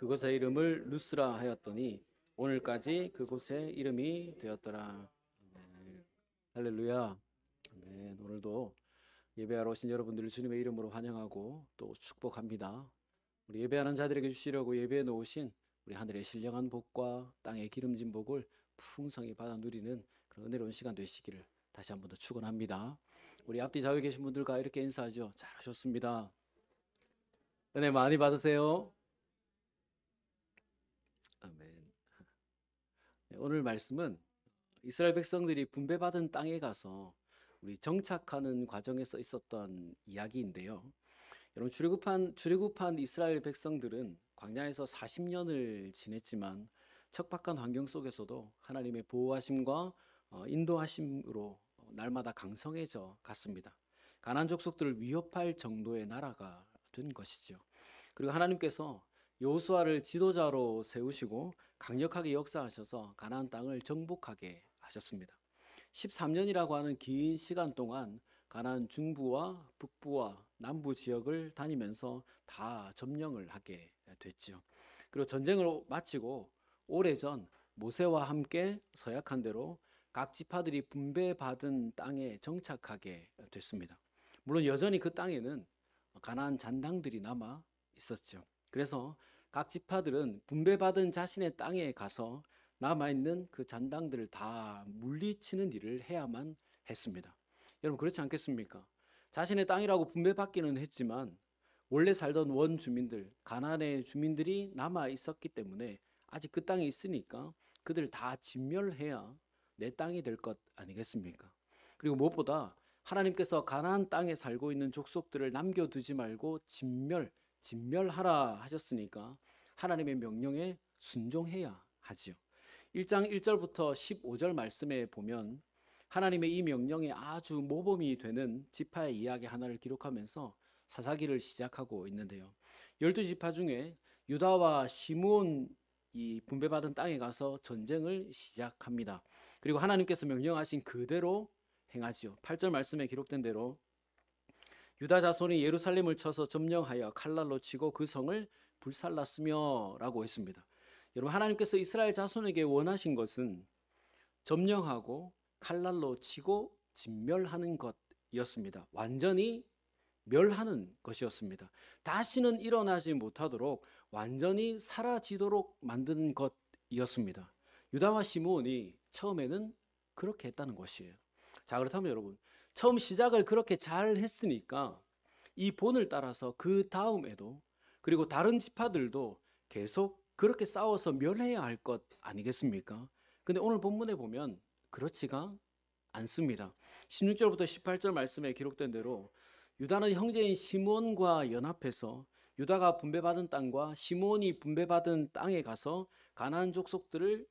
그곳의 이름을 루스라 하였더니 오늘까지 그곳의 이름이 되었더라. 아멘. 할렐루야. 아멘. 오늘도 예배하러 오신 여러분들을 주님의 이름으로 환영하고 또 축복합니다. 우리 예배하는 자들에게 주시려고 예배해 놓으신 우리 하늘의 신령한 복과 땅의 기름진 복을 풍성히 받아 누리는 그런 은혜로운 시간 되시기를 다시 한 번 더 축원합니다. 우리 앞뒤 좌우에 계신 분들과 이렇게 인사하죠. 잘하셨습니다. 은혜 많이 받으세요. 아멘. 오늘 말씀은 이스라엘 백성들이 분배받은 땅에 가서 우리 정착하는 과정에서 있었던 이야기인데요. 여러분, 출애굽한 이스라엘 백성들은 광야에서 40년을 지냈지만 척박한 환경 속에서도 하나님의 보호하심과 인도하심으로 날마다 강성해져 갔습니다. 가나안 족속들을 위협할 정도의 나라가 된 것이죠. 그리고 하나님께서 여호수아를 지도자로 세우시고 강력하게 역사하셔서 가나안 땅을 정복하게 하셨습니다. 13년이라고 하는 긴 시간 동안 가나안 중부와 북부와 남부 지역을 다니면서 다 점령을 하게 됐죠. 그리고 전쟁을 마치고 오래전 모세와 함께 서약한 대로 각 지파들이 분배받은 땅에 정착하게 됐습니다. 물론 여전히 그 땅에는 가나안 잔당들이 남아 있었죠. 그래서 각 지파들은 분배받은 자신의 땅에 가서 남아있는 그 잔당들을 다 물리치는 일을 해야만 했습니다. 여러분, 그렇지 않겠습니까? 자신의 땅이라고 분배받기는 했지만 원래 살던 원주민들, 가나안의 주민들이 남아 있었기 때문에 아직 그 땅에 있으니까 그들 다 진멸해야 내 땅이 될 것 아니겠습니까? 그리고 무엇보다 하나님께서 가나안 땅에 살고 있는 족속들을 남겨두지 말고 진멸하라 하셨으니까 하나님의 명령에 순종해야 하지요. 1장 1절부터 15절 말씀에 보면 하나님의 이 명령에 아주 모범이 되는 지파의 이야기 하나를 기록하면서 사사기를 시작하고 있는데요. 12지파 중에 유다와 시므온 이 분배받은 땅에 가서 전쟁을 시작합니다. 그리고 하나님께서 명령하신 그대로 행하지요. 8절 말씀에 기록된 대로 유다 자손이 예루살렘을 쳐서 점령하여 칼날로 치고 그 성을 불살랐으며 라고 했습니다. 여러분, 하나님께서 이스라엘 자손에게 원하신 것은 점령하고 칼날로 치고 진멸하는 것이었습니다. 완전히 멸하는 것이었습니다. 다시는 일어나지 못하도록 완전히 사라지도록 만드는 것이었습니다. 유다와 시므온이 처음에는 그렇게 했다는 것이에요. 자, 그렇다면 여러분, 처음 시작을 그렇게 잘 했으니까 이 본을 따라서 그 다음에도 그리고 다른 지파들도 계속 그렇게 싸워서 멸해야 할 것 아니겠습니까? 근데 오늘 본문에 보면 그렇지가 않습니다. 16절부터 18절 말씀에 기록된 대로 유다는 형제인 시므온과 연합해서 유다가 분배받은 땅과 시므온이 분배받은 땅에 가서 가나안 족속들을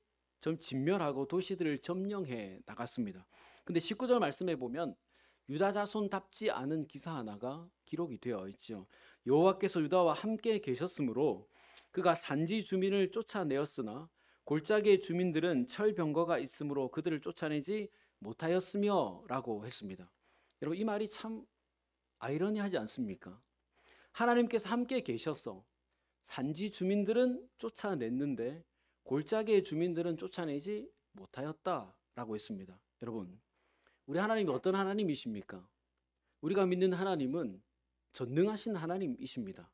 진멸하고 도시들을 점령해 나갔습니다. 근데 19절 말씀에 보면 유다 자손답지 않은 기사 하나가 기록이 되어 있죠. 여호와께서 유다와 함께 계셨으므로 그가 산지 주민을 쫓아내었으나 골짜기의 주민들은 철병거가 있으므로 그들을 쫓아내지 못하였으며 라고 했습니다. 여러분, 이 말이 참 아이러니하지 않습니까? 하나님께서 함께 계셔서 산지 주민들은 쫓아냈는데 골짜기의 주민들은 쫓아내지 못하였다라고 했습니다. 여러분, 우리 하나님이 어떤 하나님이십니까? 우리가 믿는 하나님은 전능하신 하나님이십니다.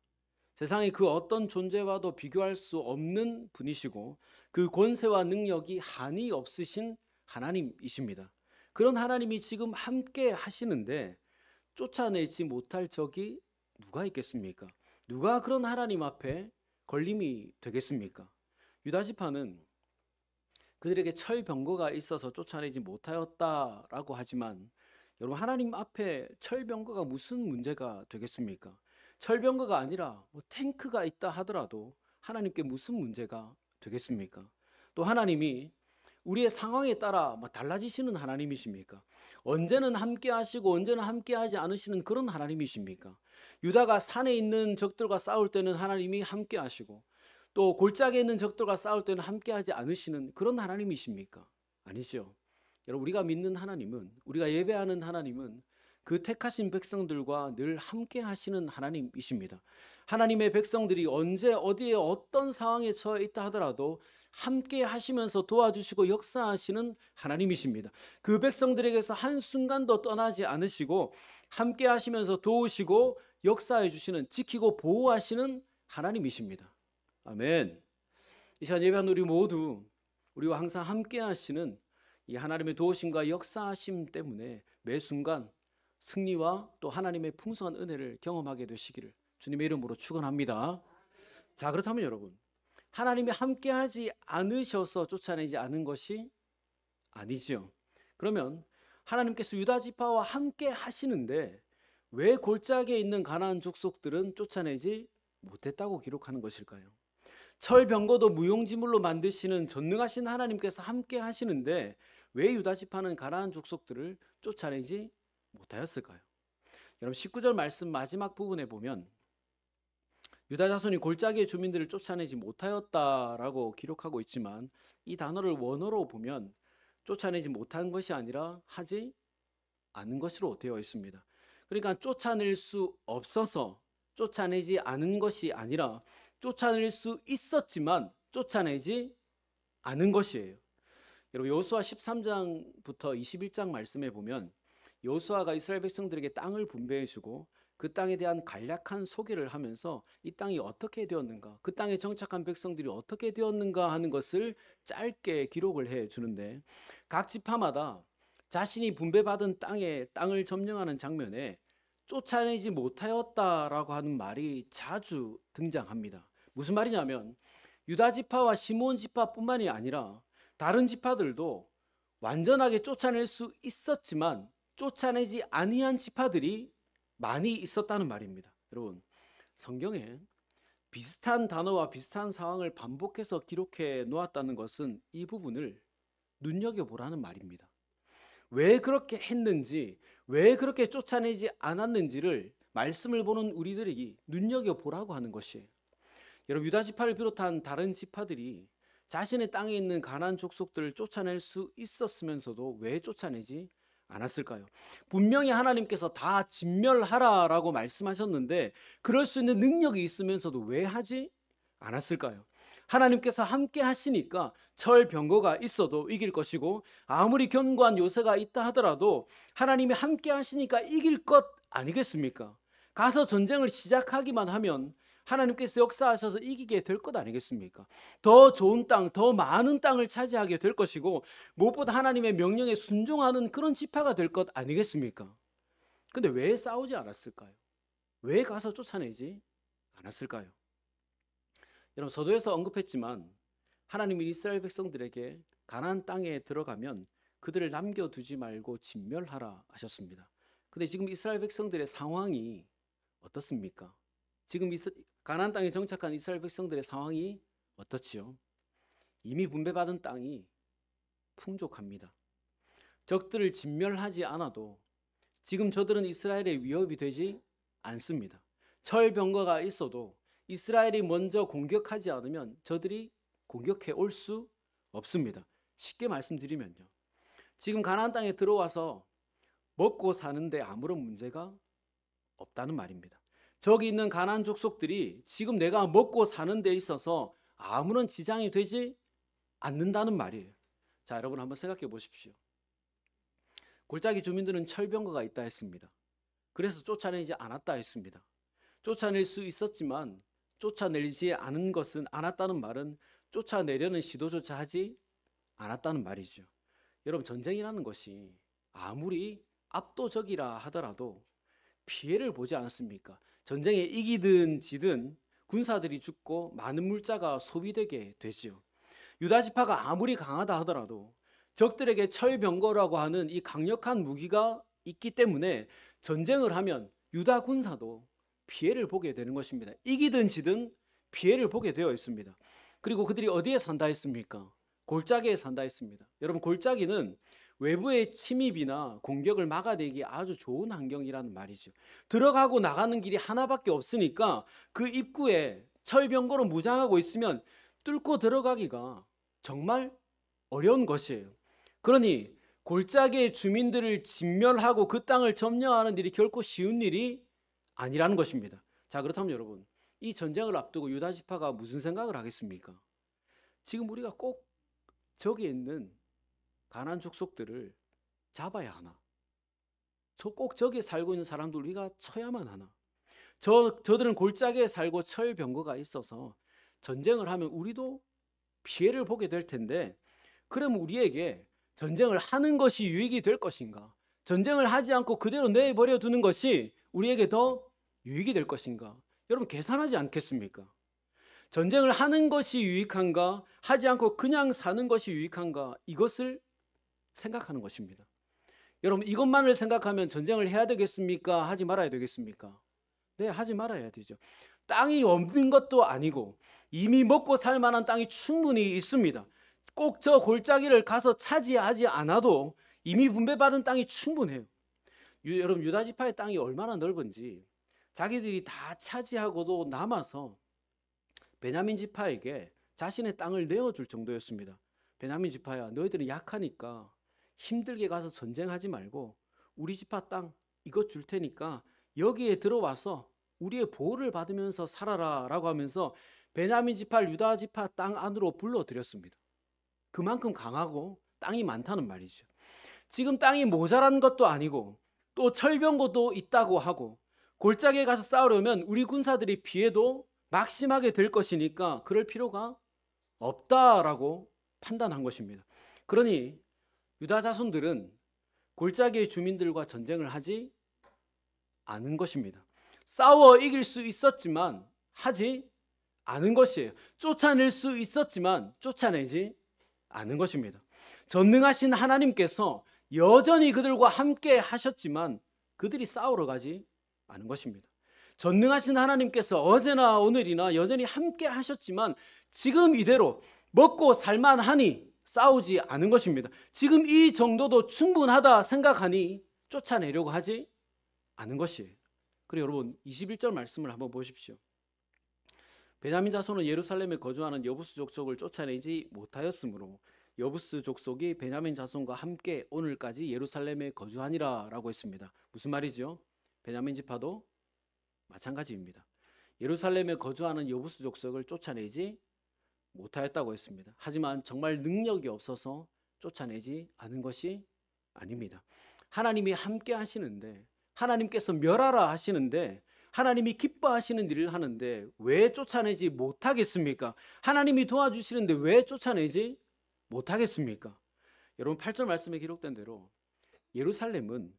세상의 그 어떤 존재와도 비교할 수 없는 분이시고 그 권세와 능력이 한이 없으신 하나님이십니다. 그런 하나님이 지금 함께 하시는데 쫓아내지 못할 적이 누가 있겠습니까? 누가 그런 하나님 앞에 걸림이 되겠습니까? 유다 지파는 그들에게 철병거가 있어서 쫓아내지 못하였다라고 하지만 여러분, 하나님 앞에 철병거가 무슨 문제가 되겠습니까? 철병거가 아니라 탱크가 있다 하더라도 하나님께 무슨 문제가 되겠습니까? 또 하나님이 우리의 상황에 따라 달라지시는 하나님이십니까? 언제는 함께 하시고 언제는 함께 하지 않으시는 그런 하나님이십니까? 유다가 산에 있는 적들과 싸울 때는 하나님이 함께 하시고 또 골짜기에 있는 적들과 싸울 때는 함께 하지 않으시는 그런 하나님이십니까? 아니죠. 여러분, 우리가 믿는 하나님은, 우리가 예배하는 하나님은 그 택하신 백성들과 늘 함께 하시는 하나님이십니다. 하나님의 백성들이 언제 어디에 어떤 상황에 처해 있다 하더라도 함께 하시면서 도와주시고 역사하시는 하나님이십니다. 그 백성들에게서 한순간도 떠나지 않으시고 함께 하시면서 도우시고 역사해 주시는, 지키고 보호하시는 하나님이십니다. 아멘. 이 시간 예배하는 우리 모두 우리와 항상 함께 하시는 이 하나님의 도우심과 역사하심 때문에 매 순간 승리와 또 하나님의 풍성한 은혜를 경험하게 되시기를 주님의 이름으로 축원합니다. 자, 그렇다면 여러분, 하나님이 함께하지 않으셔서 쫓아내지 않은 것이 아니지요. 그러면 하나님께서 유다 지파와 함께 하시는데 왜 골짜기에 있는 가나안 족속들은 쫓아내지 못했다고 기록하는 것일까요? 철병거도 무용지물로 만드시는 전능하신 하나님께서 함께 하시는데 왜 유다 지파는 가나안 족속들을 쫓아내지 못하였을까요? 여러분 19절 말씀 마지막 부분에 보면 유다 자손이 골짜기의 주민들을 쫓아내지 못하였다라고 기록하고 있지만 이 단어를 원어로 보면 쫓아내지 못한 것이 아니라 하지 않은 것으로 되어 있습니다. 그러니까 쫓아낼 수 없어서 쫓아내지 않은 것이 아니라 쫓아낼 수 있었지만 쫓아내지 않은 것이에요. 여러분 여호수아 13장부터 21장 말씀에 보면 여호수아가 이스라엘 백성들에게 땅을 분배해 주고 그 땅에 대한 간략한 소개를 하면서 이 땅이 어떻게 되었는가, 그 땅에 정착한 백성들이 어떻게 되었는가 하는 것을 짧게 기록을 해 주는데 각 지파마다 자신이 분배받은 땅을 점령하는 장면에 쫓아내지 못하였다라고 하는 말이 자주 등장합니다. 무슨 말이냐면 유다 지파와 시므온 지파뿐만이 아니라 다른 지파들도 완전하게 쫓아낼 수 있었지만 쫓아내지 아니한 지파들이 많이 있었다는 말입니다. 여러분 성경에 비슷한 단어와 비슷한 상황을 반복해서 기록해 놓았다는 것은 이 부분을 눈여겨보라는 말입니다. 왜 그렇게 했는지, 왜 그렇게 쫓아내지 않았는지를 말씀을 보는 우리들에게 눈여겨보라고 하는 것이에요. 여러분 유다 지파를 비롯한 다른 지파들이 자신의 땅에 있는 가나안 족속들을 쫓아낼 수 있었으면서도 왜 쫓아내지 않았을까요? 분명히 하나님께서 다 진멸하라라고 말씀하셨는데 그럴 수 있는 능력이 있으면서도 왜 하지 않았을까요? 하나님께서 함께 하시니까 철병거가 있어도 이길 것이고 아무리 견고한 요새가 있다 하더라도 하나님이 함께 하시니까 이길 것 아니겠습니까? 가서 전쟁을 시작하기만 하면 하나님께서 역사하셔서 이기게 될 것 아니겠습니까? 더 좋은 땅, 더 많은 땅을 차지하게 될 것이고 무엇보다 하나님의 명령에 순종하는 그런 지파가 될 것 아니겠습니까? 근데 왜 싸우지 않았을까요? 왜 가서 쫓아내지 않았을까요? 여러분 서도에서 언급했지만 하나님이 이스라엘 백성들에게 가나안 땅에 들어가면 그들을 남겨두지 말고 진멸하라 하셨습니다. 근데 지금 이스라엘 백성들의 상황이 어떻습니까? 지금 가나안 땅에 정착한 이스라엘 백성들의 상황이 어떻지요? 이미 분배받은 땅이 풍족합니다. 적들을 진멸하지 않아도 지금 저들은 이스라엘의 위협이 되지 않습니다. 철병거가 있어도 이스라엘이 먼저 공격하지 않으면 저들이 공격해 올 수 없습니다. 쉽게 말씀드리면요. 지금 가나안 땅에 들어와서 먹고 사는데 아무런 문제가 없다는 말입니다. 저기 있는 가나안 족속들이 지금 내가 먹고 사는 데 있어서 아무런 지장이 되지 않는다는 말이에요. 자, 여러분 한번 생각해 보십시오. 골짜기 주민들은 철병거가 있다 했습니다. 그래서 쫓아내지 않았다 했습니다. 쫓아낼 수 있었지만 쫓아내지 않은 것은 않았다는 말은 쫓아내려는 시도조차 하지 않았다는 말이죠. 여러분 전쟁이라는 것이 아무리 압도적이라 하더라도 피해를 보지 않습니까? 전쟁에 이기든 지든 군사들이 죽고 많은 물자가 소비되게 되지요. 유다 지파가 아무리 강하다 하더라도 적들에게 철병거라고 하는 이 강력한 무기가 있기 때문에 전쟁을 하면 유다 군사도 피해를 보게 되는 것입니다. 이기든 지든 피해를 보게 되어 있습니다. 그리고 그들이 어디에 산다 했습니까? 골짜기에 산다 했습니다. 여러분 골짜기는 외부의 침입이나 공격을 막아내기 아주 좋은 환경이라는 말이죠. 들어가고 나가는 길이 하나밖에 없으니까 그 입구에 철병거로 무장하고 있으면 뚫고 들어가기가 정말 어려운 것이에요. 그러니 골짜기의 주민들을 진멸하고 그 땅을 점령하는 일이 결코 쉬운 일이 아니라는 것입니다. 자, 그렇다면 여러분, 이 전쟁을 앞두고 유다 지파가 무슨 생각을 하겠습니까? 지금 우리가 꼭 저기 있는 가나안 족속들을 잡아야 하나? 꼭 저기에 살고 있는 사람들 우리가 쳐야만 하나? 저들은 골짜기에 살고 철병거가 있어서 전쟁을 하면 우리도 피해를 보게 될 텐데, 그럼 우리에게 전쟁을 하는 것이 유익이 될 것인가? 전쟁을 하지 않고 그대로 내버려 두는 것이 우리에게 더 유익이 될 것인가? 여러분, 계산하지 않겠습니까? 전쟁을 하는 것이 유익한가? 하지 않고 그냥 사는 것이 유익한가? 이것을 생각하는 것입니다. 여러분, 이것만을 생각하면 전쟁을 해야 되겠습니까? 하지 말아야 되겠습니까? 네, 하지 말아야 되죠. 땅이 없는 것도 아니고 이미 먹고 살 만한 땅이 충분히 있습니다. 꼭 저 골짜기를 가서 차지하지 않아도 이미 분배받은 땅이 충분해요. 여러분, 유다 지파의 땅이 얼마나 넓은지 자기들이 다 차지하고도 남아서 베냐민 지파에게 자신의 땅을 내어줄 정도였습니다. 베냐민 지파야, 너희들은 약하니까 힘들게 가서 전쟁하지 말고 우리 지파 땅 이거 줄 테니까 여기에 들어와서 우리의 보호를 받으면서 살아라 라고 하면서 베냐민 지파를 유다 지파 땅 안으로 불러들였습니다. 그만큼 강하고 땅이 많다는 말이죠. 지금 땅이 모자란 것도 아니고 또 철병거도 있다고 하고 골짜기에 가서 싸우려면 우리 군사들이 피해도 막심하게 될 것이니까 그럴 필요가 없다라고 판단한 것입니다. 그러니 유다 자손들은 골짜기의 주민들과 전쟁을 하지 않은 것입니다. 싸워 이길 수 있었지만 하지 않은 것이에요. 쫓아낼 수 있었지만 쫓아내지 않은 것입니다. 전능하신 하나님께서 여전히 그들과 함께 하셨지만 그들이 싸우러 가지 않은 것입니다. 전능하신 하나님께서 어제나 오늘이나 여전히 함께 하셨지만 지금 이대로 먹고 살만하니 싸우지 않은 것입니다. 지금 이 정도도 충분하다 생각하니 쫓아내려고 하지 않은 것이에요. 그리고 여러분, 21절 말씀을 한번 보십시오. 베냐민 자손은 예루살렘에 거주하는 여부스 족속을 쫓아내지 못하였으므로 여부스 족속이 베냐민 자손과 함께 오늘까지 예루살렘에 거주하니라 라고 했습니다. 무슨 말이죠? 베냐민 지파도 마찬가지입니다. 예루살렘에 거주하는 여부스 족속을 쫓아내지 못하였다고 했습니다. 하지만 정말 능력이 없어서 쫓아내지 않은 것이 아닙니다. 하나님이 함께 하시는데, 하나님께서 멸하라 하시는데, 하나님이 기뻐하시는 일을 하는데 왜 쫓아내지 못하겠습니까? 하나님이 도와주시는데 왜 쫓아내지 못하겠습니까? 여러분, 8절 말씀에 기록된 대로 예루살렘은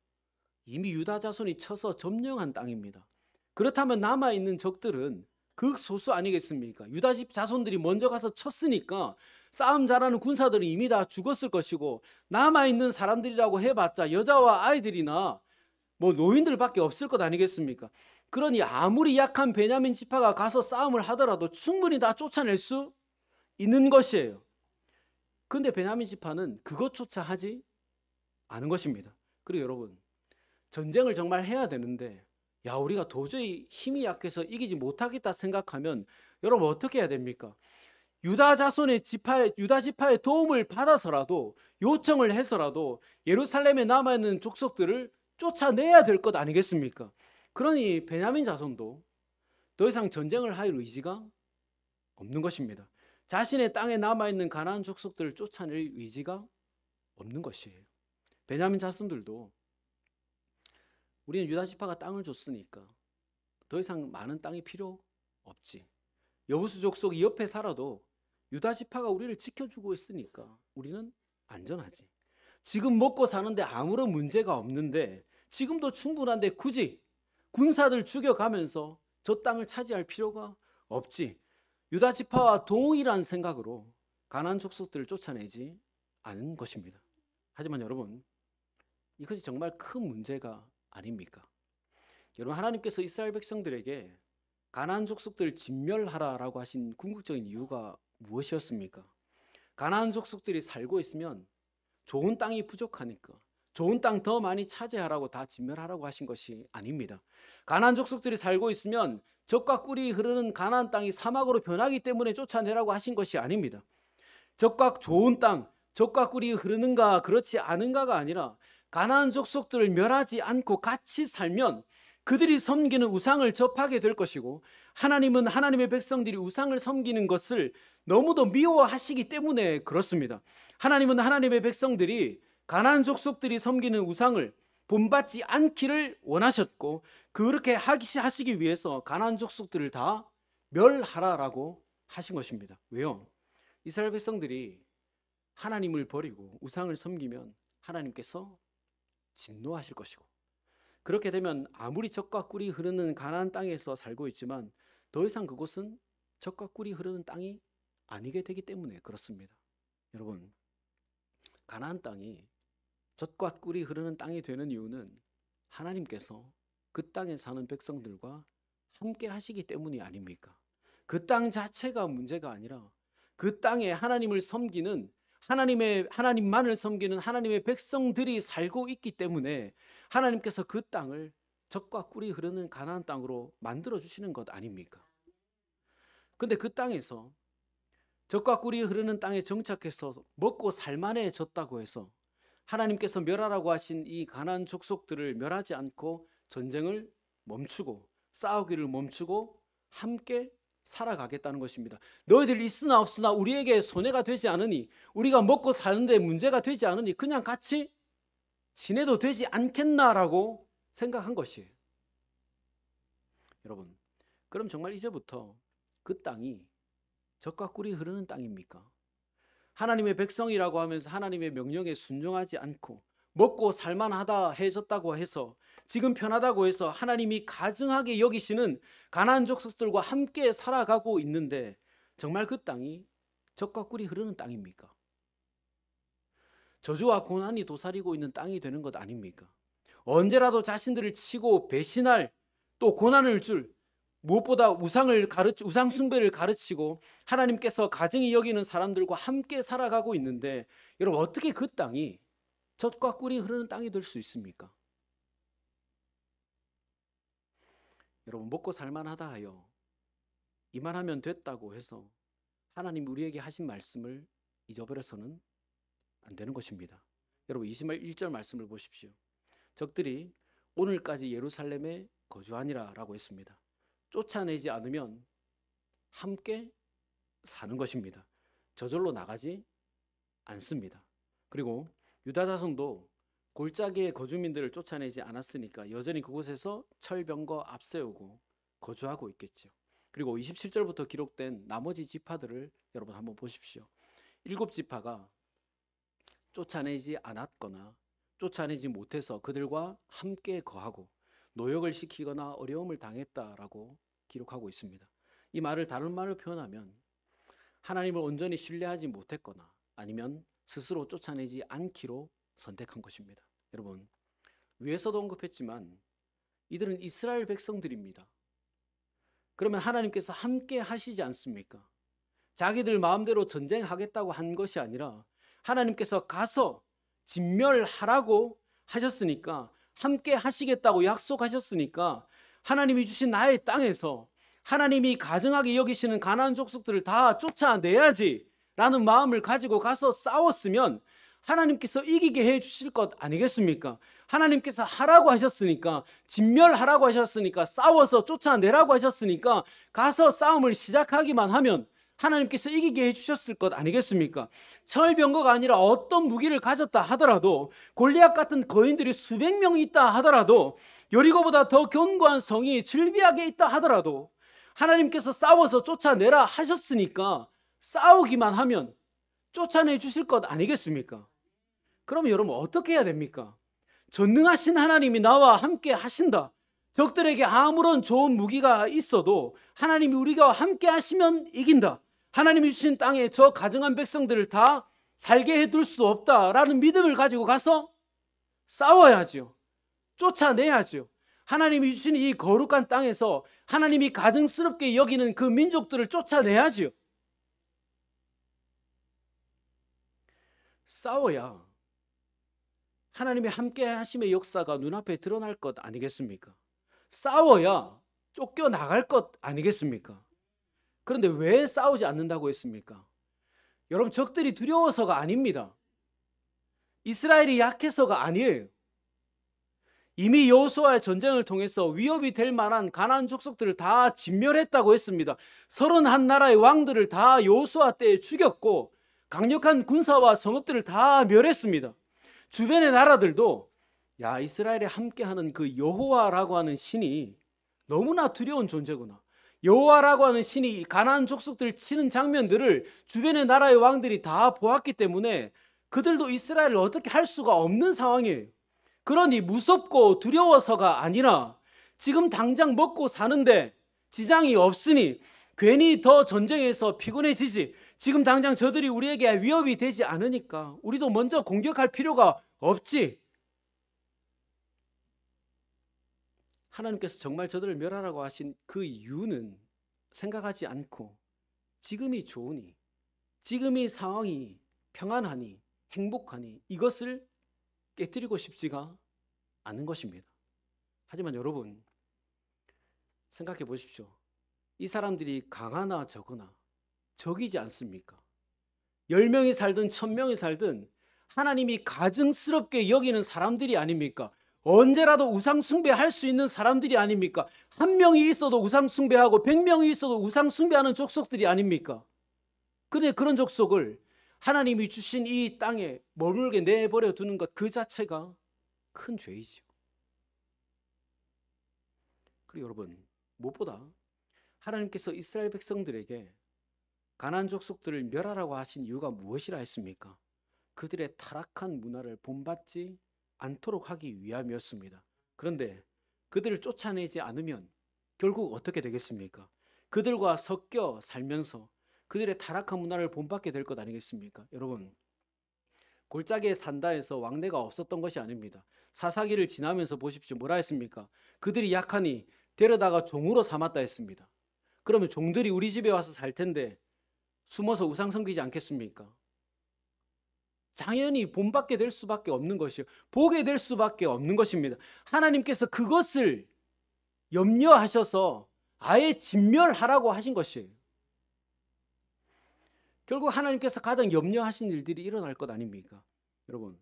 이미 유다 자손이 쳐서 점령한 땅입니다. 그렇다면 남아있는 적들은 극소수 아니겠습니까? 유다 집 자손들이 먼저 가서 쳤으니까 싸움 잘하는 군사들이 이미 다 죽었을 것이고 남아있는 사람들이라고 해봤자 여자와 아이들이나 뭐 노인들밖에 없을 것 아니겠습니까? 그러니 아무리 약한 베냐민 지파가 가서 싸움을 하더라도 충분히 다 쫓아낼 수 있는 것이에요. 그런데 베냐민 지파는 그것조차 하지 않은 것입니다. 그리고 여러분, 전쟁을 정말 해야 되는데 우리가 도저히 힘이 약해서 이기지 못하겠다 생각하면 여러분 어떻게 해야 됩니까? 유다 지파의 도움을 받아서라도, 요청을 해서라도 예루살렘에 남아있는 족속들을 쫓아내야 될 것 아니겠습니까? 그러니 베냐민 자손도 더 이상 전쟁을 할 의지가 없는 것입니다. 자신의 땅에 남아있는 가나안 족속들을 쫓아낼 의지가 없는 것이에요. 베냐민 자손들도 우리는 유다 지파가 땅을 줬으니까 더 이상 많은 땅이 필요 없지. 여부수 족속이 옆에 살아도 유다 지파가 우리를 지켜주고 있으니까 우리는 안전하지. 지금 먹고 사는데 아무런 문제가 없는데, 지금도 충분한데 굳이 군사들 죽여가면서 저 땅을 차지할 필요가 없지. 유다 지파와 동일한 생각으로 가나안 족속들을 쫓아내지 않은 것입니다. 하지만 여러분, 이것이 정말 큰 문제가 아닙니까? 여러분, 하나님께서 이스라엘 백성들에게 가나안 족속들을 진멸하라라고 하신 궁극적인 이유가 무엇이었습니까? 가나안 족속들이 살고 있으면 좋은 땅이 부족하니까 좋은 땅 더 많이 차지하라고 다 진멸하라고 하신 것이 아닙니다. 가나안 족속들이 살고 있으면 젖과 꿀이 흐르는 가나안 땅이 사막으로 변하기 때문에 쫓아내라고 하신 것이 아닙니다. 젖과 좋은 땅, 젖과 꿀이 흐르는가 그렇지 않은가가 아니라 가나안 족속들을 멸하지 않고 같이 살면 그들이 섬기는 우상을 접하게 될 것이고, 하나님은 하나님의 백성들이 우상을 섬기는 것을 너무도 미워하시기 때문에 그렇습니다. 하나님은 하나님의 백성들이 가나안 족속들이 섬기는 우상을 본받지 않기를 원하셨고, 그렇게 하시기 위해서 가나안 족속들을 다 멸하라라고 하신 것입니다. 왜요? 이스라엘 백성들이 하나님을 버리고 우상을 섬기면 하나님께서 진노하실 것이고, 그렇게 되면 아무리 젖과 꿀이 흐르는 가나안 땅에서 살고 있지만 더 이상 그곳은 젖과 꿀이 흐르는 땅이 아니게 되기 때문에 그렇습니다. 여러분, 가나안 땅이 젖과 꿀이 흐르는 땅이 되는 이유는 하나님께서 그 땅에 사는 백성들과 함께 하시기 때문이 아닙니까? 그 땅 자체가 문제가 아니라 그 땅에 하나님을 섬기는, 하나님만을 섬기는 하나님의 백성들이 살고 있기 때문에 하나님께서 그 땅을 젖과 꿀이 흐르는 가나안 땅으로 만들어 주시는 것 아닙니까? 근데 그 땅에서 젖과 꿀이 흐르는 땅에 정착해서 먹고 살만해졌다고 해서 하나님께서 멸하라고 하신 이 가나안 족속들을 멸하지 않고 전쟁을 멈추고 싸우기를 멈추고 함께 살아가겠다는 것입니다. 너희들 있으나 없으나 우리에게 손해가 되지 않으니, 우리가 먹고 사는데 문제가 되지 않으니 그냥 같이 지내도 되지 않겠나라고 생각한 것이에요. 여러분, 그럼 정말 이제부터 그 땅이 젖과 꿀이 흐르는 땅입니까? 하나님의 백성이라고 하면서 하나님의 명령에 순종하지 않고 먹고 살만하다 해졌다고 해서, 지금 편하다고 해서 하나님이 가증하게 여기시는 가나안 족속들과 함께 살아가고 있는데 정말 그 땅이 젖과 꿀이 흐르는 땅입니까? 저주와 고난이 도사리고 있는 땅이 되는 것 아닙니까? 언제라도 자신들을 치고 배신할, 또 고난을 줄, 무엇보다 우상 숭배를 가르치고 하나님께서 가증히 여기는 사람들과 함께 살아가고 있는데, 여러분, 어떻게 그 땅이 젖과 꿀이 흐르는 땅이 될 수 있습니까? 여러분, 먹고 살만하다 하여 이만하면 됐다고 해서 하나님 우리에게 하신 말씀을 잊어버려서는 안 되는 것입니다. 여러분, 21절 말씀을 보십시오. 적들이 오늘까지 예루살렘에 거주하니라 라고 했습니다. 쫓아내지 않으면 함께 사는 것입니다. 저절로 나가지 않습니다. 그리고 유다 자손도 골짜기의 거주민들을 쫓아내지 않았으니까 여전히 그곳에서 철병거 앞세우고 거주하고 있겠죠. 그리고 27절부터 기록된 나머지 지파들을 여러분 한번 보십시오. 7지파가 쫓아내지 않았거나 쫓아내지 못해서 그들과 함께 거하고 노역을 시키거나 어려움을 당했다라고 기록하고 있습니다. 이 말을 다른 말로 표현하면 하나님을 온전히 신뢰하지 못했거나 아니면 스스로 쫓아내지 않기로 선택한 것입니다. 여러분, 위에서도 언급했지만 이들은 이스라엘 백성들입니다. 그러면 하나님께서 함께 하시지 않습니까? 자기들 마음대로 전쟁하겠다고 한 것이 아니라 하나님께서 가서 진멸하라고 하셨으니까, 함께 하시겠다고 약속하셨으니까 하나님이 주신 나의 땅에서 하나님이 가증하게 여기시는 가나안 족속들을 다 쫓아내야지 라는 마음을 가지고 가서 싸웠으면 하나님께서 이기게 해 주실 것 아니겠습니까? 하나님께서 하라고 하셨으니까, 진멸하라고 하셨으니까, 싸워서 쫓아내라고 하셨으니까 가서 싸움을 시작하기만 하면 하나님께서 이기게 해주셨을 것 아니겠습니까? 철병거가 아니라 어떤 무기를 가졌다 하더라도, 골리앗 같은 거인들이 수백 명이 있다 하더라도, 여리고보다 더 견고한 성이 즐비하게 있다 하더라도 하나님께서 싸워서 쫓아내라 하셨으니까 싸우기만 하면 쫓아내 주실 것 아니겠습니까? 그러면 여러분 어떻게 해야 됩니까? 전능하신 하나님이 나와 함께 하신다. 적들에게 아무런 좋은 무기가 있어도 하나님이 우리가 함께 하시면 이긴다. 하나님이 주신 땅에 저 가증한 백성들을 다 살게 해둘 수 없다라는 믿음을 가지고 가서 싸워야죠. 쫓아내야죠. 하나님이 주신 이 거룩한 땅에서 하나님이 가증스럽게 여기는 그 민족들을 쫓아내야죠. 싸워야 하나님이 함께 하심의 역사가 눈앞에 드러날 것 아니겠습니까? 싸워야 쫓겨나갈 것 아니겠습니까? 그런데 왜 싸우지 않는다고 했습니까? 여러분, 적들이 두려워서가 아닙니다. 이스라엘이 약해서가 아니에요. 이미 여호수아의 전쟁을 통해서 위협이 될 만한 가나안 족속들을 다 진멸했다고 했습니다. 31나라의 왕들을 다 여호수아 때에 죽였고 강력한 군사와 성읍들을 다 멸했습니다. 주변의 나라들도 야, 이스라엘에 함께하는 그 여호와라고 하는 신이 너무나 두려운 존재구나. 여호와라고 하는 신이 가나안 족속들을 치는 장면들을 주변의 나라의 왕들이 다 보았기 때문에 그들도 이스라엘을 어떻게 할 수가 없는 상황이에요. 그러니 무섭고 두려워서가 아니라 지금 당장 먹고 사는데 지장이 없으니 괜히 더 전쟁에서 피곤해지지. 지금 당장 저들이 우리에게 위협이 되지 않으니까 우리도 먼저 공격할 필요가 없지. 하나님께서 정말 저들을 멸하라고 하신 그 이유는 생각하지 않고 지금이 좋으니, 지금이 상황이 평안하니, 행복하니 이것을 깨뜨리고 싶지가 않은 것입니다. 하지만 여러분 생각해 보십시오. 이 사람들이 강하나 적으나 적이지 않습니까? 10명이 살든 1000명이 살든 하나님이 가증스럽게 여기는 사람들이 아닙니까? 언제라도 우상 숭배할 수 있는 사람들이 아닙니까? 1명이 있어도 우상 숭배하고 100명이 있어도 우상 숭배하는 족속들이 아닙니까? 근데 그런 족속을 하나님이 주신 이 땅에 머물게 내버려 두는 것 그 자체가 큰 죄이죠. 그리고 여러분 무엇보다 하나님께서 이스라엘 백성들에게 가나안 족속들을 멸하라고 하신 이유가 무엇이라 했습니까? 그들의 타락한 문화를 본받지 않도록 하기 위함이었습니다. 그런데 그들을 쫓아내지 않으면 결국 어떻게 되겠습니까? 그들과 섞여 살면서 그들의 타락한 문화를 본받게 될 것 아니겠습니까? 여러분 골짜기에 산다 해서 왕래가 없었던 것이 아닙니다. 사사기를 지나면서 보십시오. 뭐라 했습니까? 그들이 약하니 데려다가 종으로 삼았다 했습니다. 그러면 종들이 우리 집에 와서 살 텐데 숨어서 우상 섬기지 않겠습니까? 당연히 본받게 될 수밖에 없는 것이요. 보게 될 수밖에 없는 것입니다. 하나님께서 그것을 염려하셔서 아예 진멸하라고 하신 것이에요. 결국 하나님께서 가장 염려하신 일들이 일어날 것 아닙니까? 여러분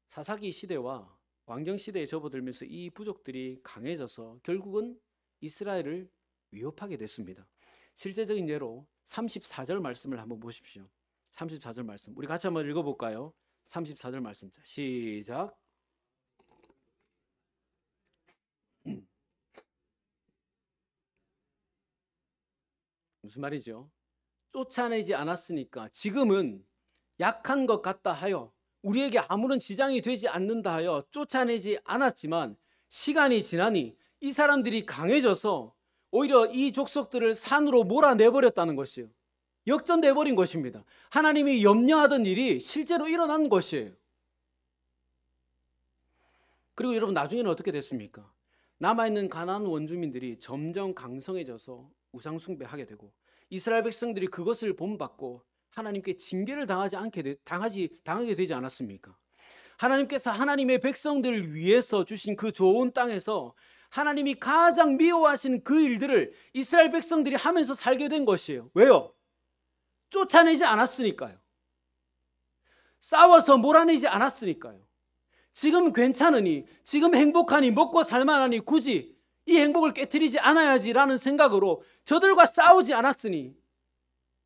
사사기 시대와 왕정 시대에 접어들면서 이 부족들이 강해져서 결국은 이스라엘을 위협하게 됐습니다. 실제적인 예로 34절 말씀을 한번 보십시오. 34절 말씀 우리 같이 한번 읽어볼까요? 34절 말씀 시작. 무슨 말이죠? 쫓아내지 않았으니까 지금은 약한 것 같다 하여 우리에게 아무런 지장이 되지 않는다 하여 쫓아내지 않았지만 시간이 지나니 이 사람들이 강해져서 오히려 이 족속들을 산으로 몰아내버렸다는 것이에요. 역전돼버린 것입니다. 하나님이 염려하던 일이 실제로 일어난 것이에요. 그리고 여러분 나중에는 어떻게 됐습니까? 남아있는 가나안 원주민들이 점점 강성해져서 우상 숭배하게 되고 이스라엘 백성들이 그것을 본받고 하나님께 징계를 당하게 되지 않았습니까? 하나님께서 하나님의 백성들을 위해서 주신 그 좋은 땅에서 하나님이 가장 미워하시는 그 일들을 이스라엘 백성들이 하면서 살게 된 것이에요. 왜요? 쫓아내지 않았으니까요. 싸워서 몰아내지 않았으니까요. 지금 괜찮으니, 지금 행복하니, 먹고 살만하니 굳이 이 행복을 깨트리지 않아야지라는 생각으로 저들과 싸우지 않았으니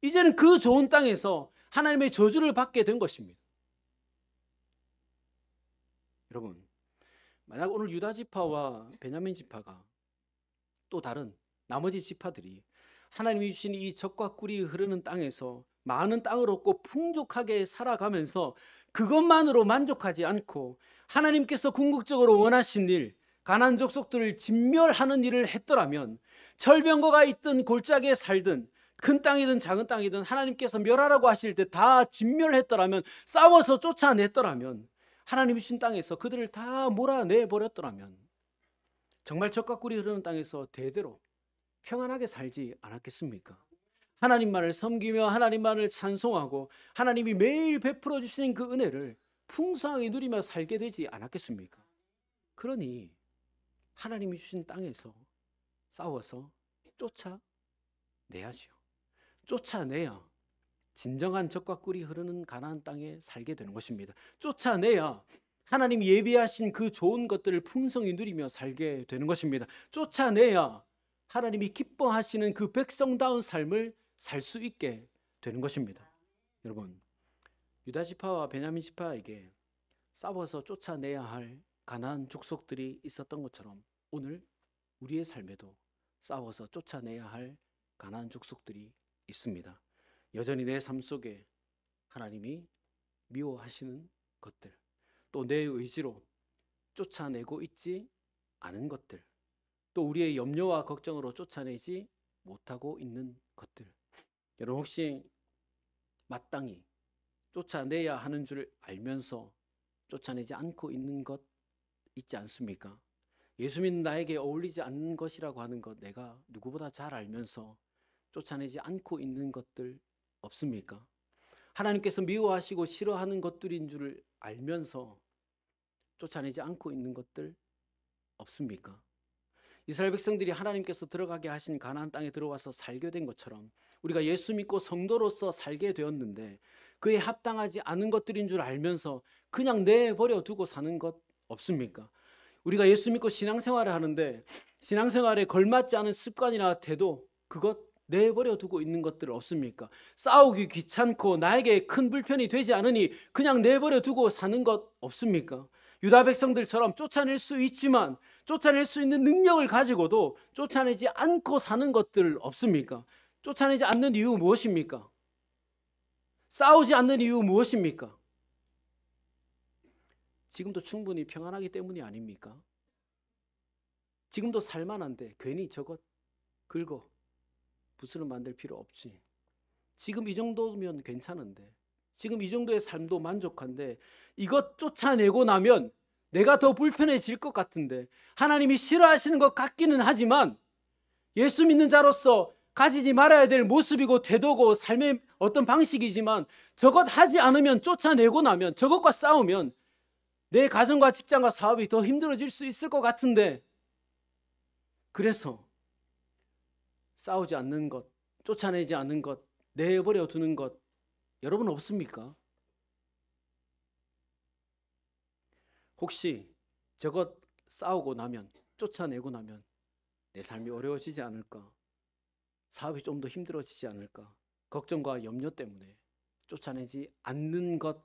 이제는 그 좋은 땅에서 하나님의 저주를 받게 된 것입니다. 여러분 만약 오늘 유다 지파와 베냐민 지파가 또 다른 나머지 지파들이 하나님이 주신 이 젖과 꿀이 흐르는 땅에서 많은 땅을 얻고 풍족하게 살아가면서 그것만으로 만족하지 않고 하나님께서 궁극적으로 원하신 일, 가나안 족속들을 진멸하는 일을 했더라면 철병거가 있든 골짜기에 살든 큰 땅이든 작은 땅이든 하나님께서 멸하라고 하실 때 다 진멸했더라면 싸워서 쫓아냈더라면 하나님이 주신 땅에서 그들을 다 몰아내버렸더라면 정말 젖과 꿀이 흐르는 땅에서 대대로 평안하게 살지 않았겠습니까? 하나님만을 섬기며 하나님만을 찬송하고 하나님이 매일 베풀어 주시는 그 은혜를 풍성하게 누리며 살게 되지 않았겠습니까? 그러니 하나님이 주신 땅에서 싸워서 쫓아내야지요. 쫓아내야 진정한 젖과 꿀이 흐르는 가나안 땅에 살게 되는 것입니다. 쫓아내야 하나님이 예비하신 그 좋은 것들을 풍성히 누리며 살게 되는 것입니다. 쫓아내야 하나님이 기뻐하시는 그 백성다운 삶을 살 수 있게 되는 것입니다. 여러분, 유다 지파와 베냐민 지파에게 싸워서 쫓아내야 할 가나안 족속들이 있었던 것처럼 오늘 우리의 삶에도 싸워서 쫓아내야 할 가나안 족속들이 있습니다. 여전히 내 삶 속에 하나님이 미워하시는 것들, 또 내 의지로 쫓아내고 있지 않은 것들, 또 우리의 염려와 걱정으로 쫓아내지 못하고 있는 것들. 여러분, 혹시 마땅히 쫓아내야 하는 줄 알면서 쫓아내지 않고 있는 것 있지 않습니까? 예수 믿는 나에게 어울리지 않는 것이라고 하는 것 내가 누구보다 잘 알면서 쫓아내지 않고 있는 것들 없습니까? 하나님께서 미워하시고 싫어하는 것들인 줄 알면서 쫓아내지 않고 있는 것들 없습니까? 이스라엘 백성들이 하나님께서 들어가게 하신 가나안 땅에 들어와서 살게 된 것처럼 우리가 예수 믿고 성도로서 살게 되었는데 그에 합당하지 않은 것들인 줄 알면서 그냥 내버려 두고 사는 것 없습니까? 우리가 예수 믿고 신앙생활을 하는데 신앙생활에 걸맞지 않은 습관이나 태도, 그것 내버려 두고 있는 것들 없습니까? 싸우기 귀찮고 나에게 큰 불편이 되지 않으니 그냥 내버려 두고 사는 것 없습니까? 유다 백성들처럼 쫓아낼 수 있지만 쫓아낼 수 있는 능력을 가지고도 쫓아내지 않고 사는 것들 없습니까? 쫓아내지 않는 이유 무엇입니까? 싸우지 않는 이유 무엇입니까? 지금도 충분히 평안하기 때문이 아닙니까? 지금도 살만한데 괜히 저것 긁어 붓으로 만들 필요 없지. 지금 이 정도면 괜찮은데, 지금 이 정도의 삶도 만족한데 이것 쫓아내고 나면 내가 더 불편해질 것 같은데, 하나님이 싫어하시는 것 같기는 하지만 예수 믿는 자로서 가지지 말아야 될 모습이고 태도고 삶의 어떤 방식이지만 저것 하지 않으면, 쫓아내고 나면, 저것과 싸우면 내 가정과 직장과 사업이 더 힘들어질 수 있을 것 같은데, 그래서 싸우지 않는 것, 쫓아내지 않는 것, 내버려 두는 것 여러분 없습니까? 혹시 저것 싸우고 나면, 쫓아내고 나면 내 삶이 어려워지지 않을까? 사업이 좀 더 힘들어지지 않을까? 걱정과 염려 때문에 쫓아내지 않는 것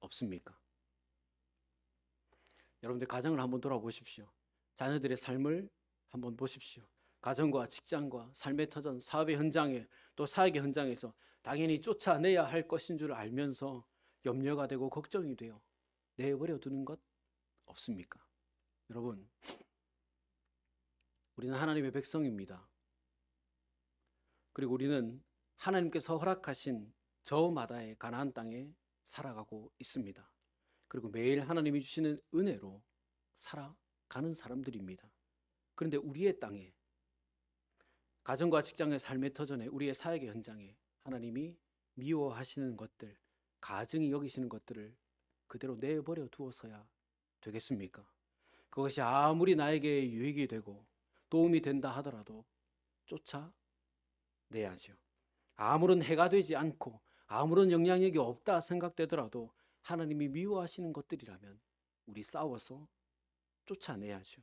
없습니까? 여러분들 가정을 한번 돌아보십시오. 자녀들의 삶을 한번 보십시오. 가정과 직장과 삶의 터전, 사업의 현장에, 또 사역의 현장에서 당연히 쫓아내야 할 것인 줄 알면서 염려가 되고 걱정이 되어 내버려 두는 것 없습니까? 여러분, 우리는 하나님의 백성입니다. 그리고 우리는 하나님께서 허락하신 저마다의 가나안 땅에 살아가고 있습니다. 그리고 매일 하나님이 주시는 은혜로 살아가는 사람들입니다. 그런데 우리의 땅에, 가정과 직장의 삶의 터전에, 우리의 사역의 현장에 하나님이 미워하시는 것들, 가증히 여기시는 것들을 그대로 내버려 두어서야 되겠습니까? 그것이 아무리 나에게 유익이 되고 도움이 된다 하더라도 쫓아내야죠. 아무런 해가 되지 않고 아무런 영향력이 없다 생각되더라도 하나님이 미워하시는 것들이라면 우리 싸워서 쫓아내야죠.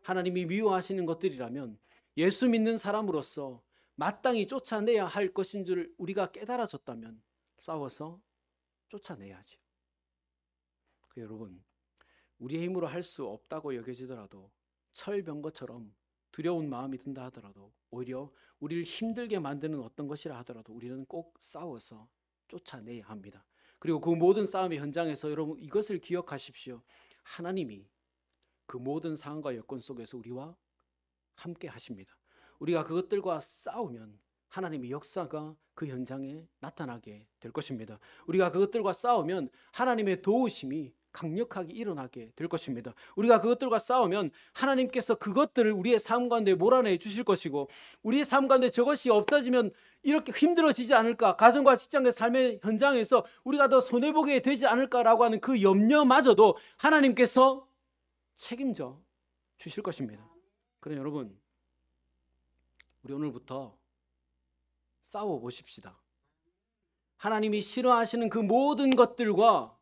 하나님이 미워하시는 것들이라면 예수 믿는 사람으로서 마땅히 쫓아내야 할 것인 줄 우리가 깨달아졌다면 싸워서 쫓아내야죠. 여러분, 우리의 힘으로 할 수 없다고 여겨지더라도, 철병거처럼 두려운 마음이 든다 하더라도, 오히려 우리를 힘들게 만드는 어떤 것이라 하더라도 우리는 꼭 싸워서 쫓아내야 합니다. 그리고 그 모든 싸움의 현장에서 여러분 이것을 기억하십시오. 하나님이 그 모든 상황과 여건 속에서 우리와 함께 하십니다. 우리가 그것들과 싸우면 하나님의 역사가 그 현장에 나타나게 될 것입니다. 우리가 그것들과 싸우면 하나님의 도우심이 강력하게 일어나게 될 것입니다. 우리가 그것들과 싸우면 하나님께서 그것들을 우리의 삶 가운데 몰아내 주실 것이고, 우리의 삶 가운데 저것이 없어지면 이렇게 힘들어지지 않을까, 가정과 직장의 삶의 현장에서 우리가 더 손해보게 되지 않을까라고 하는 그 염려마저도 하나님께서 책임져 주실 것입니다. 그럼 여러분, 우리 오늘부터 싸워보십시다. 하나님이 싫어하시는 그 모든 것들과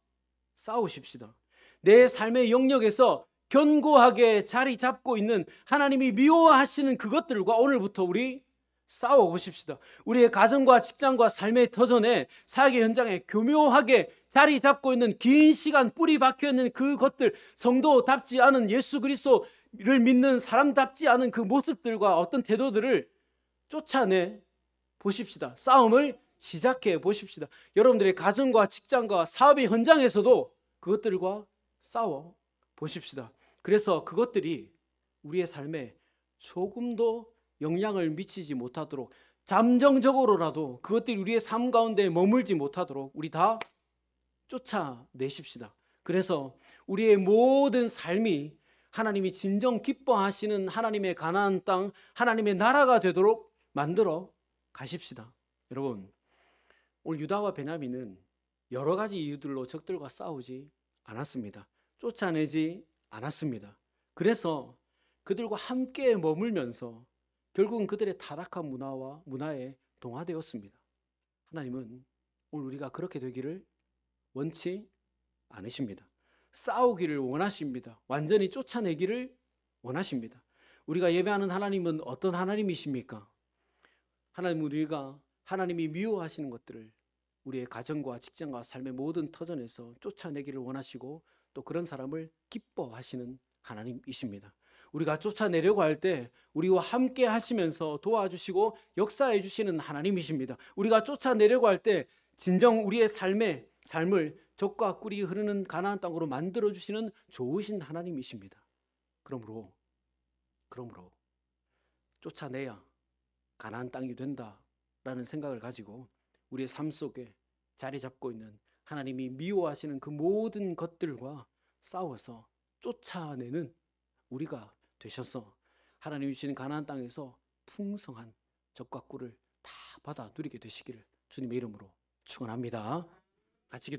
싸우십시다. 내 삶의 영역에서 견고하게 자리 잡고 있는 하나님이 미워하시는 그것들과 오늘부터 우리 싸워보십시다. 우리의 가정과 직장과 삶의 터전에, 사역의 현장에 교묘하게 자리 잡고 있는, 긴 시간 뿌리 박혀 있는 그것들, 성도답지 않은, 예수 그리스도를 믿는 사람답지 않은 그 모습들과 어떤 태도들을 쫓아내 보십시다. 싸움을 시작해 보십시다. 여러분들의 가정과 직장과 사업의 현장에서도 그것들과 싸워 보십시다. 그래서 그것들이 우리의 삶에 조금도 영향을 미치지 못하도록, 잠정적으로라도 그것들이 우리의 삶 가운데 머물지 못하도록 우리 다 쫓아내십시다. 그래서 우리의 모든 삶이 하나님이 진정 기뻐하시는 하나님의 가나안 땅, 하나님의 나라가 되도록 만들어 가십시다. 여러분, 오늘 유다와 베냐민은 여러 가지 이유들로 적들과 싸우지 않았습니다. 쫓아내지 않았습니다. 그래서 그들과 함께 머물면서 결국은 그들의 타락한 문화에 동화되었습니다. 하나님은 오늘 우리가 그렇게 되기를 원치 않으십니다. 싸우기를 원하십니다. 완전히 쫓아내기를 원하십니다. 우리가 예배하는 하나님은 어떤 하나님이십니까? 하나님은 우리가 하나님이 미워하시는 것들을 우리의 가정과 직장과 삶의 모든 터전에서 쫓아내기를 원하시고, 또 그런 사람을 기뻐하시는 하나님이십니다. 우리가 쫓아내려고 할 때 우리와 함께 하시면서 도와주시고 역사해 주시는 하나님이십니다. 우리가 쫓아내려고 할 때 진정 우리의 삶을 적과 꿀이 흐르는 가나안 땅으로 만들어 주시는 좋으신 하나님이십니다. 그러므로 쫓아내야 가나안 땅이 된다라는 생각을 가지고 우리의 삶 속에 자리 잡고 있는 하나님이 미워하시는 그 모든 것들과 싸워서 쫓아내는 우리가 되셔서 하나님이 주시는 가나안 땅에서 풍성한 젖과 꿀을 다 받아 누리게 되시기를 주님의 이름으로 축원합니다. 같이 기도